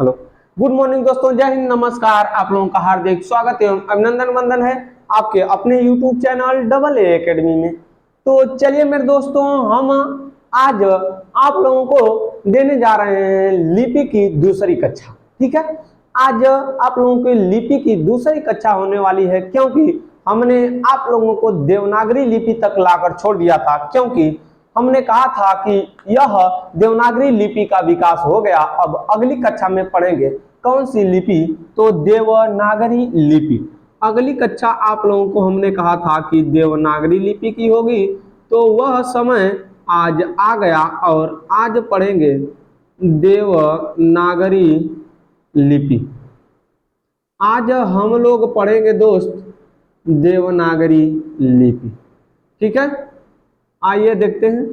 Hello, good morning दोस्तों, जय हिंद, नमस्कार। आप लोगों का हार्दिक स्वागत एवं अभिनंदन वंदन है आपके अपने YouTube channel double A academy में। तो चलिए मेरे दोस्तों, हम आज आप लोगों को देने जा रहे हैं लिपि की दूसरी कक्षा। ठीक है, आज आप लोगों की लिपि की दूसरी कक्षा होने वाली है, क्योंकि हमने आप लोगों को देवनागरी लिपि तक लाकर छोड़ दिया था, क्योंकि हमने कहा था कि यह देवनागरी लिपि का विकास हो गया। अब अगली कक्षा में पढ़ेंगे कौन सी लिपि, तो देवनागरी लिपि। अगली कक्षा आप लोगों को हमने कहा था कि देवनागरी लिपि की होगी, तो वह समय आज आ गया और आज पढ़ेंगे देवनागरी लिपि। आज हम लोग पढ़ेंगे दोस्त देवनागरी लिपि। ठीक है, आइए देखते हैं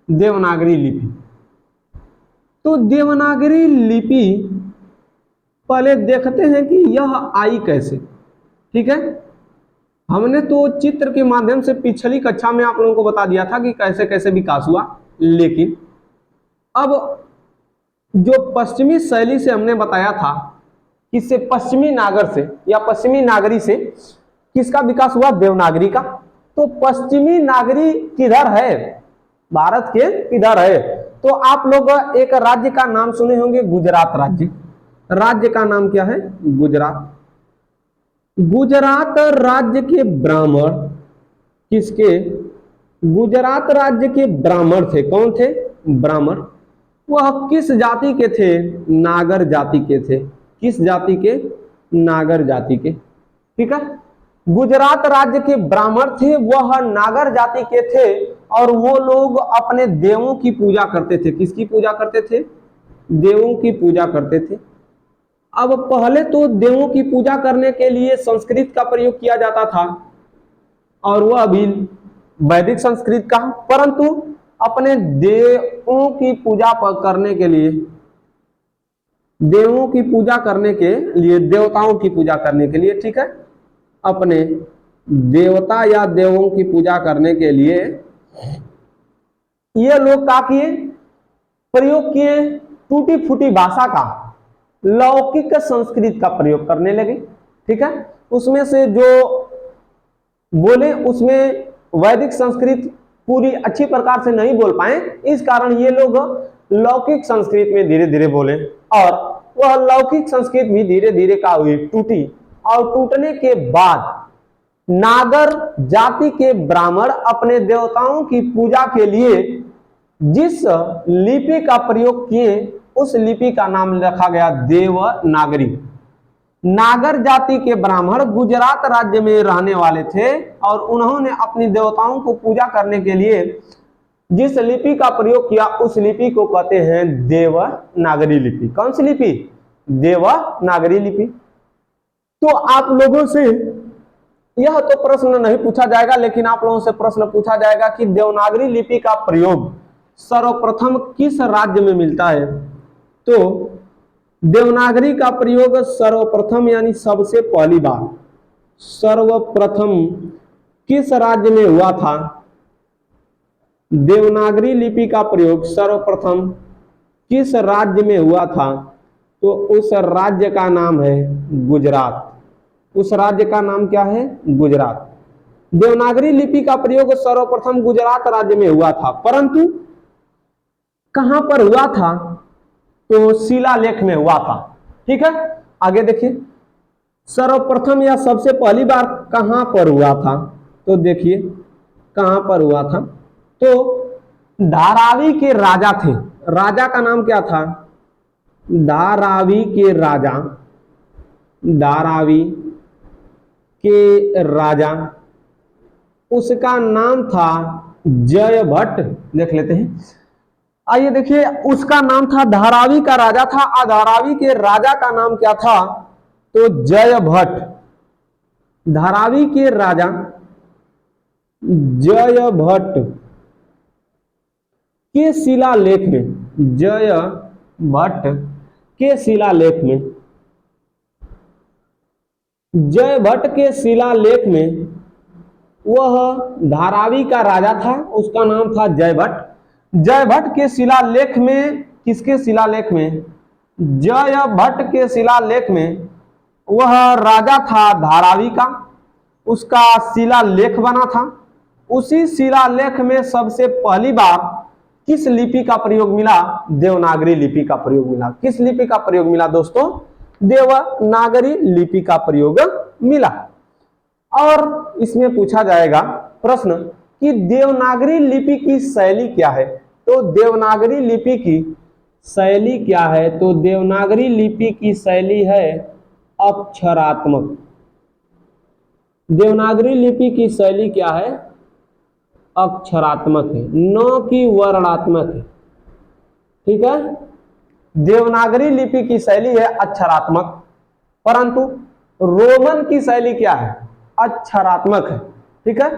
देवनागरी लिपि। तो देवनागरी लिपि पहले देखते हैं कि यह आई कैसे। ठीक है, हमने तो चित्र के माध्यम से पिछली कक्षा में आप लोगों को बता दिया था कि कैसे कैसे विकास हुआ, लेकिन अब जो पश्चिमी शैली से हमने बताया था, किससे, पश्चिमी नागर से या पश्चिमी नागरी से किसका विकास हुआ, देवनागरी का। तो पश्चिमी नागरी किधर है, भारत के किधर है, तो आप लोग एक राज्य का नाम सुने होंगे, गुजरात राज्य। राज्य का नाम क्या है, गुजरात। गुजरात राज्य के ब्राह्मण किसके, गुजरात राज्य के ब्राह्मण थे। कौन थे, ब्राह्मण। वह किस जाति के थे, नागर जाति के थे। किस जाति के, नागर जाति के। ठीक है, गुजरात राज्य के ब्राह्मण थे, वह नागर जाति के थे और वो लोग अपने देवों की पूजा करते थे। किसकी पूजा करते थे, देवों की पूजा करते थे। अब पहले तो देवों की पूजा करने के लिए संस्कृत का प्रयोग किया जाता था और वह भी वैदिक संस्कृत का, परंतु अपने देवों की पूजा करने के लिए, देवों की पूजा करने के लिए, देवताओं की पूजा करने के लिए, ठीक है, अपने देवता या देवों की पूजा करने के लिए ये लोग क्या किए, प्रयोग किए टूटी फूटी भाषा का, लौकिक संस्कृत का प्रयोग करने लगे। ठीक है, उसमें से जो बोले उसमें वैदिक संस्कृत पूरी अच्छी प्रकार से नहीं बोल पाए, इस कारण ये लोग लौकिक संस्कृत में धीरे धीरे बोले और वह लौकिक संस्कृत भी धीरे धीरे का हुई, टूटी। और टूटने के बाद नागर जाति के ब्राह्मण अपने देवताओं की पूजा के लिए जिस लिपि का प्रयोग किए, उस लिपि का नाम रखा गया देवनागरी। नागर जाति के ब्राह्मण गुजरात राज्य में रहने वाले थे और उन्होंने अपनी देवताओं को पूजा करने के लिए जिस लिपि का प्रयोग किया, उस लिपि को कहते हैं देवनागरी लिपि। कौन सी लिपि, देवनागरी लिपि। तो आप लोगों से यह तो प्रश्न नहीं पूछा जाएगा, लेकिन आप लोगों से प्रश्न पूछा जाएगा कि देवनागरी लिपि का प्रयोग सर्वप्रथम किस राज्य में मिलता है। तो देवनागरी का प्रयोग सर्वप्रथम यानी सबसे पहली बार सर्वप्रथम किस राज्य में हुआ था, देवनागरी लिपि का प्रयोग सर्वप्रथम किस राज्य में हुआ था, तो उस राज्य का नाम है गुजरात। उस राज्य का नाम क्या है, गुजरात। देवनागरी लिपि का प्रयोग सर्वप्रथम गुजरात राज्य में हुआ था, परंतु कहां पर हुआ था, तो शिलालेख में हुआ था। ठीक है, आगे देखिए, सर्वप्रथम या सबसे पहली बार कहां पर हुआ था, तो देखिए कहां पर हुआ था, तो धारावी के राजा थे। राजा का नाम क्या था, धारावी के राजा, धारावी के राजा, उसका नाम था जयभट्ट। देख लेते हैं, आइए देखिए, उसका नाम था, धारावी का राजा था, धारावी के राजा का नाम क्या था, तो जयभट्ट। धारावी के राजा जयभट्ट के शिलालेख में, जयभट्ट के शिलालेख में, जयभट्ट के शिलालेख में, वह धारावी का राजा था, उसका नाम था जयभट्ट। जयभट्ट के शिलालेख में, किसके शिलालेख में, जय भट्ट के शिलालेख में वह राजा था धारावी का, उसका शिलालेख बना था। उसी शिलालेख में सबसे पहली बार किस लिपि का प्रयोग मिला? देवनागरी लिपि का प्रयोग मिला। किस लिपि का प्रयोग मिला दोस्तों? देवनागरी लिपि का प्रयोग मिला। और इसमें पूछा जाएगा प्रश्न कि देवनागरी लिपि की शैली क्या है? तो देवनागरी लिपि की शैली क्या है? तो देवनागरी लिपि की शैली है अक्षरात्मक। देवनागरी लिपि की शैली क्या है? अक्षरात्मक है, न कि वर्णात्मक है। ठीक है, देवनागरी लिपि की शैली है अक्षरात्मक, परंतु रोमन की शैली क्या है? अक्षरात्मक है। ठीक है,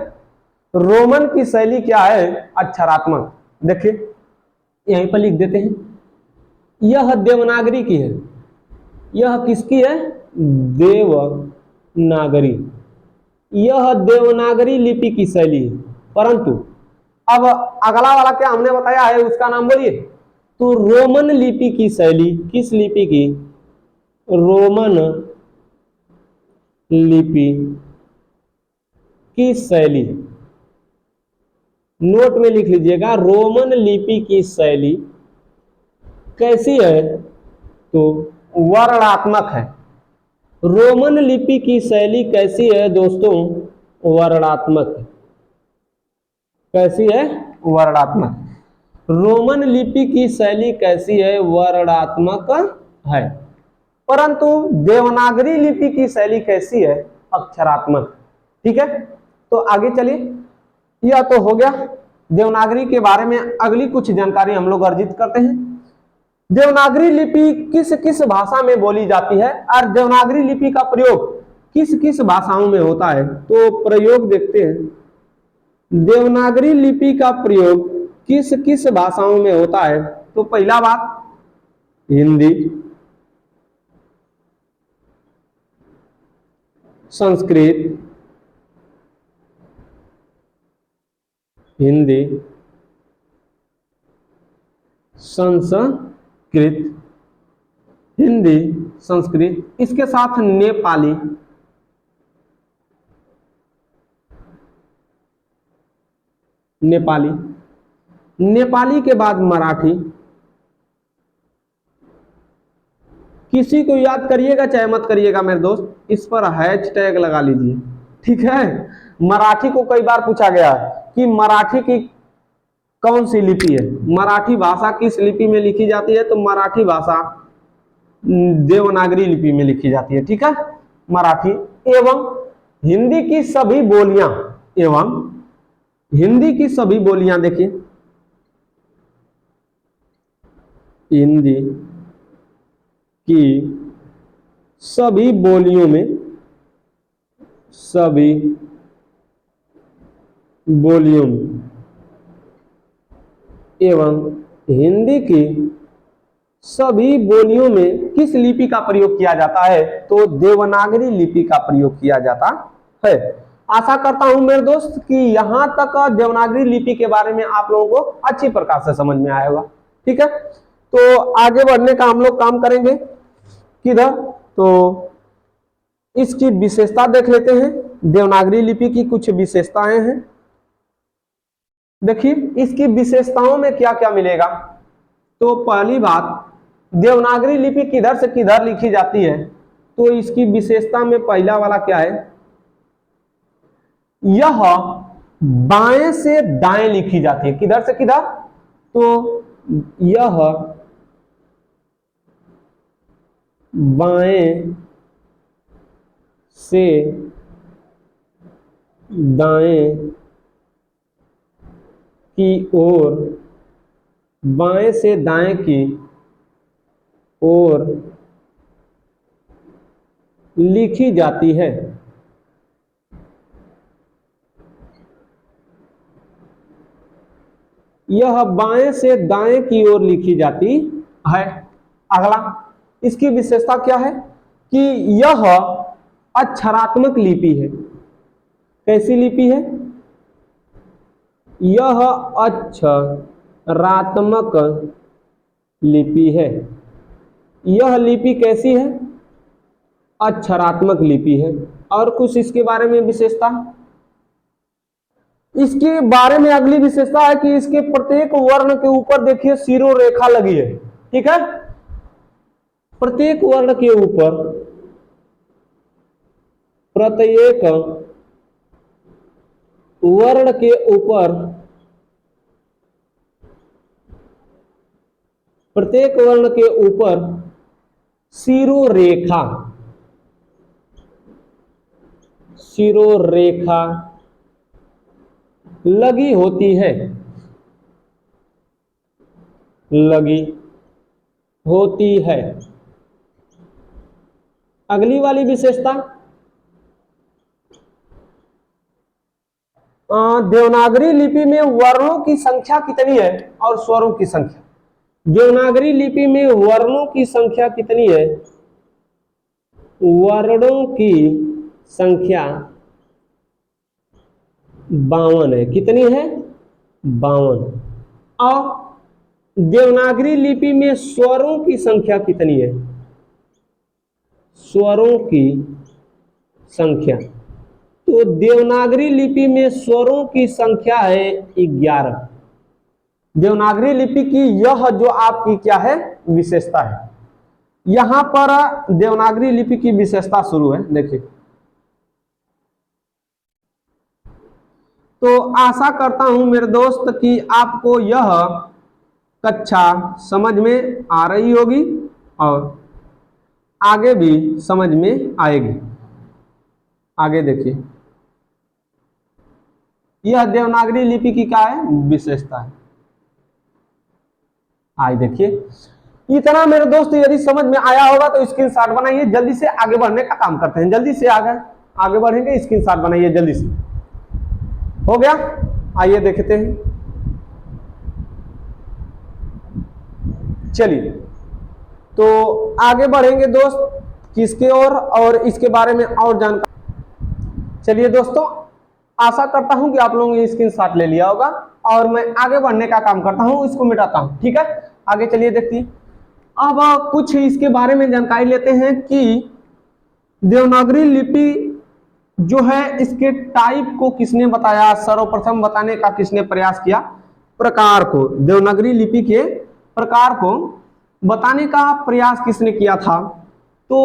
रोमन की शैली क्या है? अक्षरात्मक। देखिए यहीं पर लिख देते हैं, यह देवनागरी की है। यह किसकी है? देवनागरी। यह देवनागरी लिपि की शैली है, परंतु अब अगला वाला क्या हमने बताया है उसका नाम बोलिए। तो रोमन लिपि की शैली, किस लिपि की? रोमन लिपि की शैली। नोट में लिख लीजिएगा, रोमन लिपि की शैली कैसी है? तो वर्णात्मक है। रोमन लिपि की शैली कैसी है दोस्तों? वर्णात्मक है। कैसी है? वर्णात्मक। रोमन लिपि की शैली कैसी है? वर्णात्मक है। परंतु देवनागरी लिपि की शैली कैसी है? अक्षरात्मक। ठीक है, तो आगे चलिए। यह तो हो गया देवनागरी के बारे में। अगली कुछ जानकारी हम लोग अर्जित करते हैं। देवनागरी लिपि किस किस भाषा में बोली जाती है और देवनागरी लिपि का प्रयोग किस किस भाषाओं में होता है? तो प्रयोग देखते हैं। देवनागरी लिपि का प्रयोग किस किस भाषाओं में होता है? तो पहला बात हिंदी, संस्कृत, हिंदी, संस्कृत, हिंदी, संस्कृत, इसके साथ नेपाली, नेपाली, नेपाली के बाद मराठी। किसी को याद करिएगा चाहे मत करिएगा मेरे दोस्त, इस पर हैशटैग लगा लीजिए। ठीक है, मराठी को कई बार पूछा गया है कि मराठी की कौन सी लिपि है, मराठी भाषा किस लिपि में लिखी जाती है? तो मराठी भाषा देवनागरी लिपि में लिखी जाती है। ठीक है, मराठी एवं हिंदी की सभी बोलियां, एवं हिंदी की सभी बोलियां देखिए, हिंदी की सभी बोलियों में, सभी बोलियों में एवं हिंदी की सभी बोलियों में किस लिपि का प्रयोग किया जाता है? तो देवनागरी लिपि का प्रयोग किया जाता है। आशा करता हूं मेरे दोस्त कि यहां तक देवनागरी लिपि के बारे में आप लोगों को अच्छी प्रकार से समझ में आया होगा। ठीक है, तो आगे बढ़ने का हम लोग काम करेंगे किधर? तो इसकी विशेषता देख लेते हैं। देवनागरी लिपि की कुछ विशेषताएं हैं। देखिए इसकी विशेषताओं में क्या क्या मिलेगा। तो पहली बात, देवनागरी लिपि किधर से किधर लिखी जाती है? तो इसकी विशेषता में पहला वाला क्या है? यह बाएं से दाएं लिखी जाती है। किधर से किधर? तो यह बाएं से दाएं की ओर, बाएं से दाएं की ओर लिखी जाती है। यह बाएं से दाएं की ओर लिखी जाती है। अगला, इसकी विशेषता क्या है कि यह अक्षरात्मक लिपि है। कैसी लिपि है? यह अक्षरात्मक लिपि है। यह लिपि कैसी है? अक्षरात्मक लिपि है। और कुछ इसके बारे में विशेषता, इसके बारे में अगली विशेषता है कि इसके प्रत्येक वर्ण के ऊपर देखिए शिरो रेखा लगी है। ठीक है, प्रत्येक वर्ण के ऊपर, प्रत्येक वर्ण के ऊपर, प्रत्येक वर्ण के ऊपर शिरो रेखा, शिरो रेखा लगी होती है, लगी होती है। अगली वाली विशेषता, देवनागरी लिपि में वर्णों की संख्या कितनी है और स्वरों की संख्या? देवनागरी लिपि में वर्णों की संख्या कितनी है? वर्णों की संख्या 52 है। कितनी है? 52। और देवनागरी लिपि में स्वरों की संख्या कितनी है? स्वरों की संख्या, तो देवनागरी लिपि में स्वरों की संख्या है 11। देवनागरी लिपि की यह जो आपकी क्या है? विशेषता है। यहां पर देवनागरी लिपि की विशेषता शुरू है। देखिए, तो आशा करता हूं मेरे दोस्त कि आपको यह कक्षा समझ में आ रही होगी और आगे भी समझ में आएगी। आगे देखिए, यह देवनागरी लिपि की क्या है? विशेषता है। आज देखिए, इतना मेरे दोस्त यदि समझ में आया होगा तो स्क्रीनशॉट बनाइए। जल्दी से आगे बढ़ने का काम करते हैं। जल्दी से आगे बढ़ेंगे, स्क्रीनशॉट बनाइए जल्दी से। हो गया? आइए देखते हैं। चलिए, तो आगे बढ़ेंगे दोस्त किसके और इसके बारे में और जानकारी। चलिए दोस्तों, आशा करता हूं कि आप लोगों ने स्क्रीनशॉट ले लिया होगा और मैं आगे बढ़ने का काम करता हूं, इसको मिटाता हूं। ठीक है, आगे चलिए देखिए। अब कुछ इसके बारे में जानकारी लेते हैं कि देवनागरी लिपि जो है, इसके टाइप को किसने बताया, सर्वप्रथम बताने का किसने प्रयास किया? प्रकार को, देवनागरी लिपि के प्रकार को बताने का प्रयास किसने किया था? तो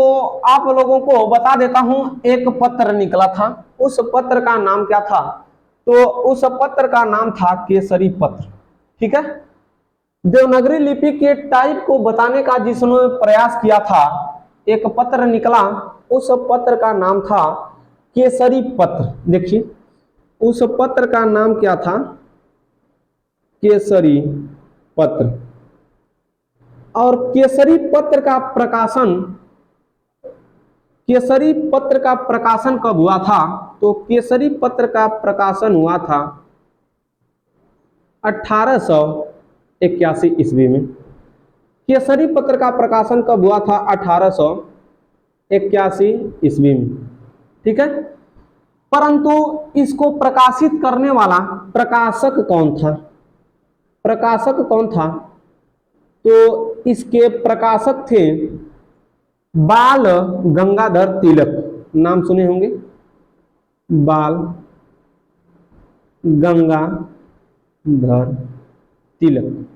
आप लोगों को बता देता हूं, एक पत्र निकला था। उस पत्र का नाम क्या था? तो उस पत्र का नाम था केसरी पत्र। ठीक है, देवनागरी लिपि के टाइप को बताने का जिसने प्रयास किया था, एक पत्र निकला, उस पत्र का नाम था केसरी पत्र। देखिए, उस पत्र का नाम क्या था? केसरी पत्र। और केसरी पत्र का प्रकाशन, केसरी पत्र का प्रकाशन कब हुआ था? तो केसरी पत्र का प्रकाशन हुआ था 1881 ईस्वी में। केसरी पत्र का प्रकाशन कब हुआ था? 1881 ईस्वी में। ठीक है, परंतु इसको प्रकाशित करने वाला प्रकाशक कौन था? प्रकाशक कौन था? तो इसके प्रकाशक थे बाल गंगाधर तिलक। नाम सुने होंगे, बाल गंगाधर तिलक।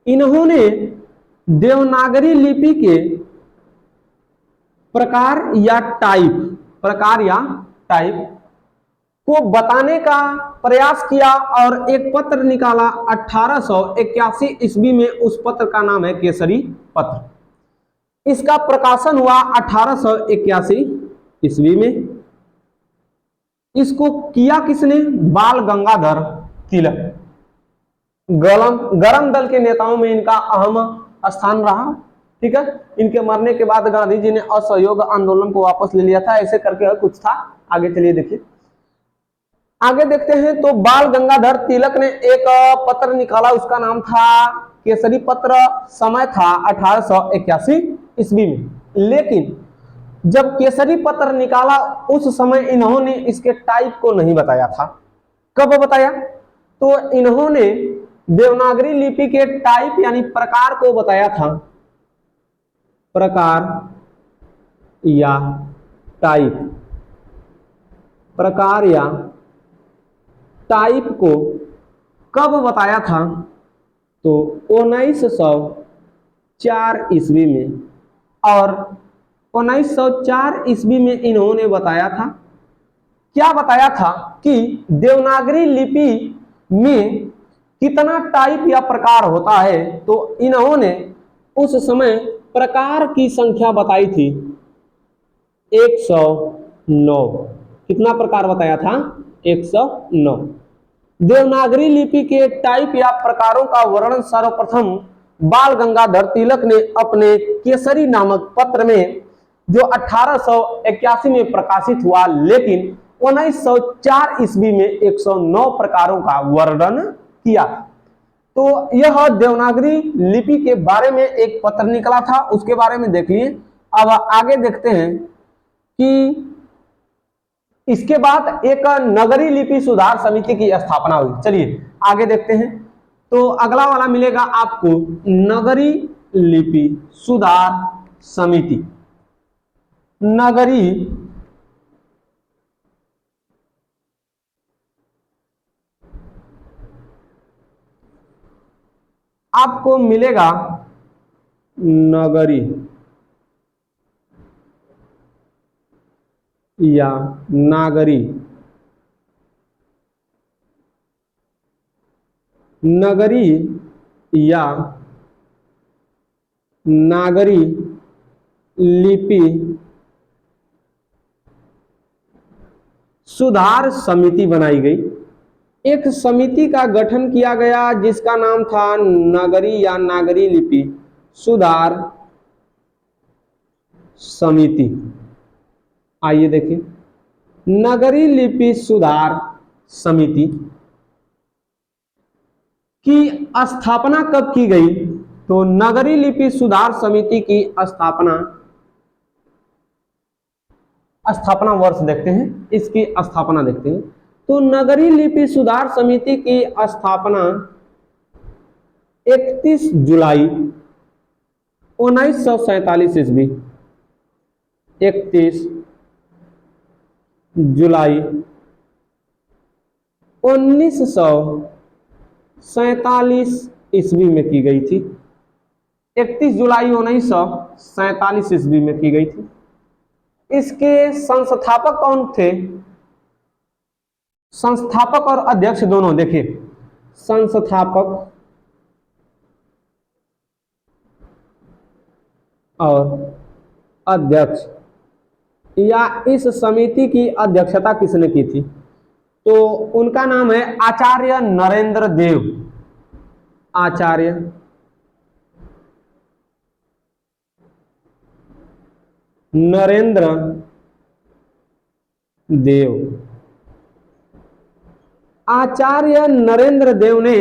इन्होंने देवनागरी लिपि के प्रकार या टाइप को बताने का प्रयास किया और एक पत्र निकाला 1881 ईस्वी में। उस पत्र का नाम है केसरी पत्र। इसका प्रकाशन हुआ 1881 ईस्वी में। इसको किया किसने? बाल गंगाधर तिलक। गरम दल के नेताओं में इनका अहम स्थान रहा। ठीक है, इनके मरने के बाद गांधी जी ने असहयोग आंदोलन को वापस ले लिया था। ऐसे करके कुछ था। आगे चलिए देखिए, आगे देखते हैं। तो बाल गंगाधर तिलक ने एक पत्र निकाला, उसका नाम था केसरी पत्र। समय था 1881 ईस्वी में। लेकिन जब केसरी पत्र निकाला उस समय इन्होंने इसके टाइप को नहीं बताया था। कब बताया? तो इन्होंने देवनागरी लिपि के टाइप यानी प्रकार को बताया था प्रकार या टाइप, प्रकार या टाइप को कब बताया था? तो 1904 ईस्वी में। और 1904 ईस्वी में इन्होंने बताया था, क्या बताया था कि देवनागरी लिपि में कितना टाइप या प्रकार होता है। तो इन्होंने उस समय प्रकार की संख्या बताई थी 109। कितना प्रकार बताया था? 109। देवनागरी लिपि के टाइप या प्रकारों का वर्णन सर्वप्रथम बाल गंगाधर तिलक ने अपने केसरी नामक पत्र में, जो 1881 में प्रकाशित हुआ, लेकिन 1904 ईस्वी में 109 प्रकारों का वर्णन किया। तो यह देवनागरी लिपि के बारे में एक पत्र निकला था, उसके बारे में देख लिए। अब आगे देखते हैं कि इसके बाद एक नगरी लिपि सुधार समिति की स्थापना हुई। चलिए आगे देखते हैं। तो अगला वाला मिलेगा आपको नगरी लिपि सुधार समिति। नगरी आपको मिलेगा नगरी या नागरी, नगरी या नागरी लिपि सुधार समिति बनाई गई। एक समिति का गठन किया गया जिसका नाम था नगरी या नागरी लिपि सुधार समिति। आइए देखिए, नगरी लिपि सुधार समिति की स्थापना कब की गई? तो नगरी लिपि सुधार समिति की स्थापना वर्ष देखते हैं, इसकी स्थापना देखते हैं। तो नगरी लिपि सुधार समिति की स्थापना 31 जुलाई 1947 ईस्वी, 31 जुलाई 1947 ईस्वी में की गई थी। 31 जुलाई 1947 ईस्वी में की गई थी। इसके संस्थापक कौन थे? संस्थापक और अध्यक्ष दोनों देखिए, संस्थापक और अध्यक्ष, या इस समिति की अध्यक्षता किसने की थी? तो उनका नाम है आचार्य नरेंद्र देव। आचार्य नरेंद्र देव। आचार्य नरेंद्र देव ने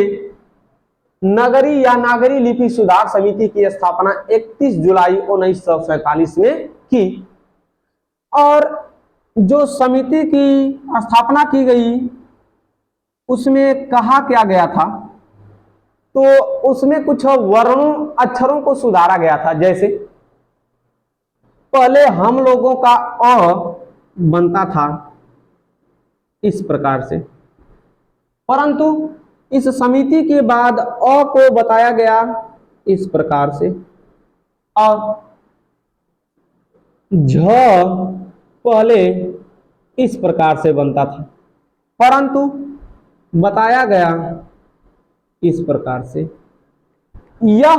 नगरी या नागरी लिपि सुधार समिति की स्थापना 31 जुलाई 1947 में की। और जो समिति की स्थापना की गई उसमें कहा क्या गया था? तो उसमें कुछ वर्णों अक्षरों को सुधारा गया था। जैसे पहले हम लोगों का अ बनता था इस प्रकार से, परंतु इस समिति के बाद अ को बताया गया इस प्रकार से, और झ पहले इस प्रकार से बनता था, परंतु बताया गया इस प्रकार से। यह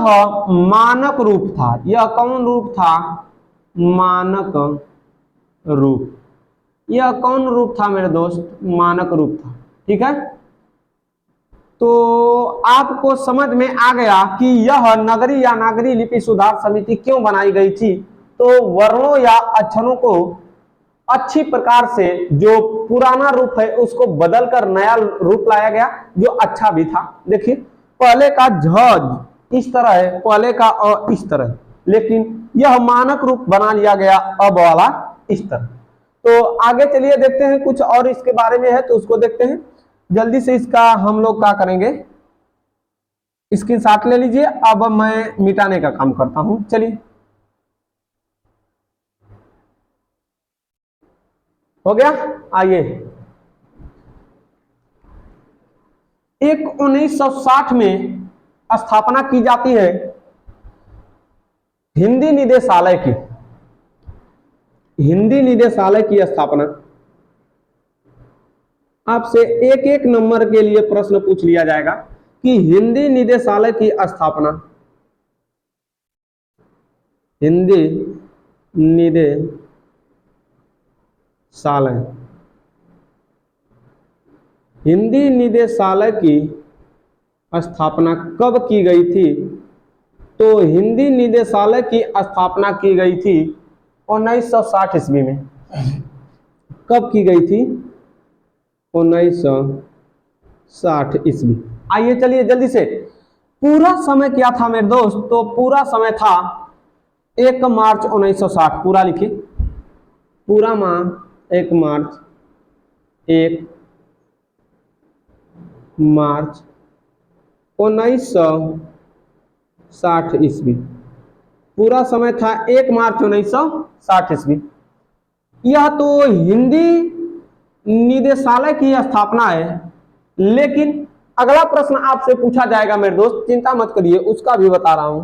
मानक रूप था। यह कौन रूप था? मानक रूप। यह कौन रूप था मेरे दोस्त? मानक रूप था। ठीक है, तो आपको समझ में आ गया कि यह नगरी या नागरी लिपि सुधार समिति क्यों बनाई गई थी। तो वर्णों या अक्षरों को अच्छी प्रकार से, जो पुराना रूप है उसको बदलकर नया रूप लाया गया, जो अच्छा भी था। देखिए, पहले का झ इस तरह है, पहले का अ इस तरह है, लेकिन यह मानक रूप बना लिया गया अब वाला इस तरह। तो आगे चलिए देखते हैं, कुछ और इसके बारे में है तो उसको देखते हैं। जल्दी से इसका हम लोग क्या करेंगे, स्क्रीनशॉट ले लीजिए। अब मैं मिटाने का काम करता हूं। चलिए, हो गया। आइए, एक 1960 में स्थापना की जाती है हिंदी निदेशालय की। हिंदी निदेशालय की स्थापना, आपसे एक एक नंबर के लिए प्रश्न पूछ लिया जाएगा कि हिंदी निदेशालय की स्थापना, हिंदी निदेशालय, हिंदी निदेशालय की स्थापना कब की गई थी? तो हिंदी निदेशालय की स्थापना की गई थी 1960 ईस्वी में। कब की गई थी? 1960 ईस्वी। आइए चलिए जल्दी से, पूरा समय क्या था मेरे दोस्त? तो पूरा समय था 1 मार्च 1960। पूरा लिखिए, पूरा माह 1 मार्च, 1 मार्च 1960 ईस्वी। पूरा समय था 1 मार्च 1960 ईस्वी। यह तो हिंदी निदेशालय की स्थापना है, लेकिन अगला प्रश्न आपसे पूछा जाएगा मेरे दोस्त, चिंता मत करिए, उसका भी बता रहा हूं।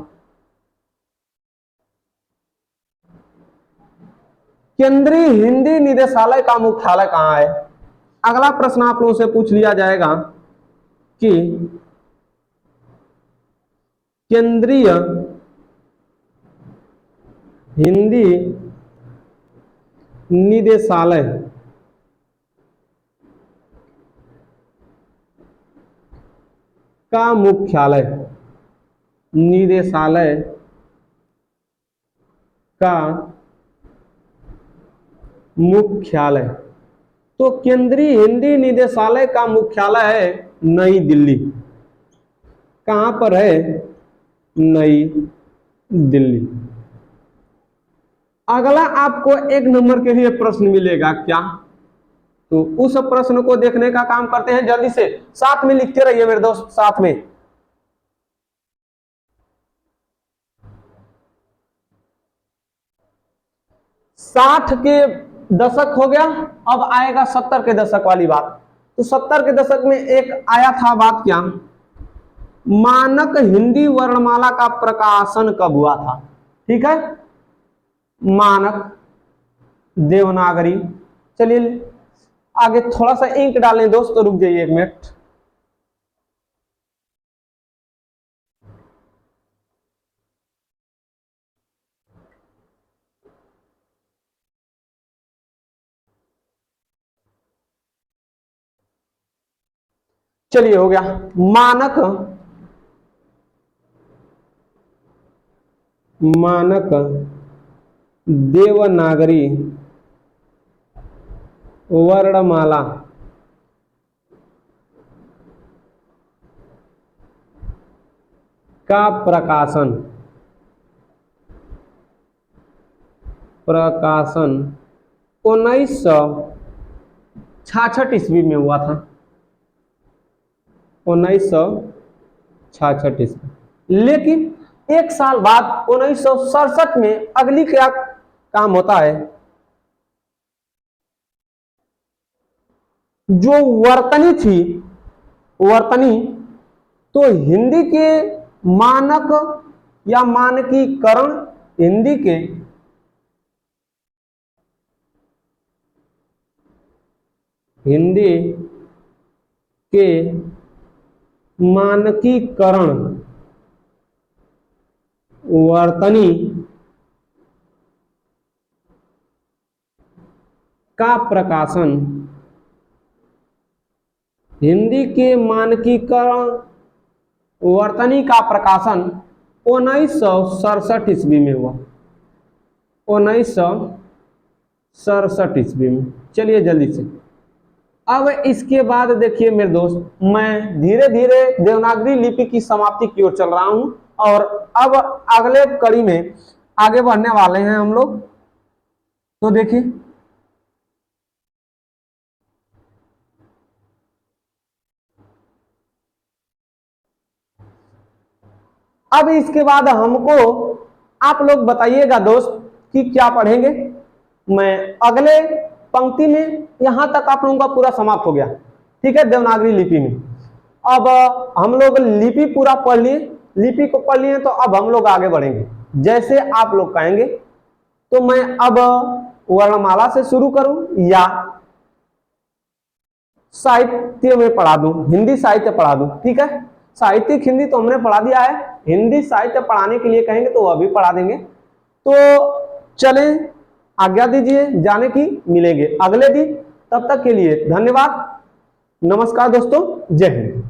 केंद्रीय हिंदी निदेशालय का मुख्यालय कहां है? अगला प्रश्न आप लोगों से पूछ लिया जाएगा कि केंद्रीय हिंदी निदेशालय का मुख्यालय, निदेशालय का मुख्यालय, तो केंद्रीय हिंदी निदेशालय का मुख्यालय है नई दिल्ली। कहां पर है? नई दिल्ली। अगला आपको 1 नंबर के लिए प्रश्न मिलेगा क्या? तो उस प्रश्न को देखने का काम करते हैं जल्दी से, साथ में लिखते रहिए मेरे दोस्त, साथ में। साठ के दशक हो गया, अब आएगा 70 के दशक वाली बात। तो 70 के दशक में एक आया था बात, क्या? मानक हिंदी वर्णमाला का प्रकाशन कब हुआ था? ठीक है, मानक देवनागरी। चलिए आगे थोड़ा सा इंक डालें दोस्त, तो रुक जाइए 1 मिनट। चलिए हो गया, मानक देवनागरी वर्णमाला का प्रकाशन 1966 ईस्वी में हुआ था। 1966 ईस्वी। लेकिन 1 साल बाद 1967 में अगली क्या काम होता है? जो वर्तनी थी, वर्तनी, तो हिंदी के मानक या मानकीकरण, हिंदी के मानकीकरण वर्तनी का प्रकाशन, हिंदी के मानकीकरण वर्तनी का प्रकाशन 1967 ईस्वी में हुआ। 1967 ईस्वी में। चलिए जल्दी से, अब इसके बाद देखिए मेरे दोस्त, मैं धीरे धीरे देवनागरी लिपि की समाप्ति की ओर चल रहा हूं, और अब अगले कड़ी में आगे बढ़ने वाले हैं हम लोग। तो देखिए, अब इसके बाद हमको आप लोग बताइएगा दोस्त कि क्या पढ़ेंगे। मैं अगले पंक्ति में यहां तक आप लोगों का पूरा समाप्त हो गया, ठीक है, देवनागरी लिपि में। अब हम लोग लिपि पूरा पढ़ लिए, लिपि को पढ़ लिए, तो अब हम लोग आगे बढ़ेंगे। जैसे आप लोग कहेंगे तो मैं अब वर्णमाला से शुरू करूं या साहित्य में पढ़ा दूं, हिंदी साहित्य पढ़ा दूं, ठीक है। साहित्यिक हिंदी तो हमने पढ़ा दिया है, हिंदी साहित्य पढ़ाने के लिए कहेंगे तो वह भी पढ़ा देंगे। तो चलें, आज्ञा दीजिए जाने की, मिलेंगे अगले दिन। तब तक के लिए धन्यवाद, नमस्कार दोस्तों, जय हिंद।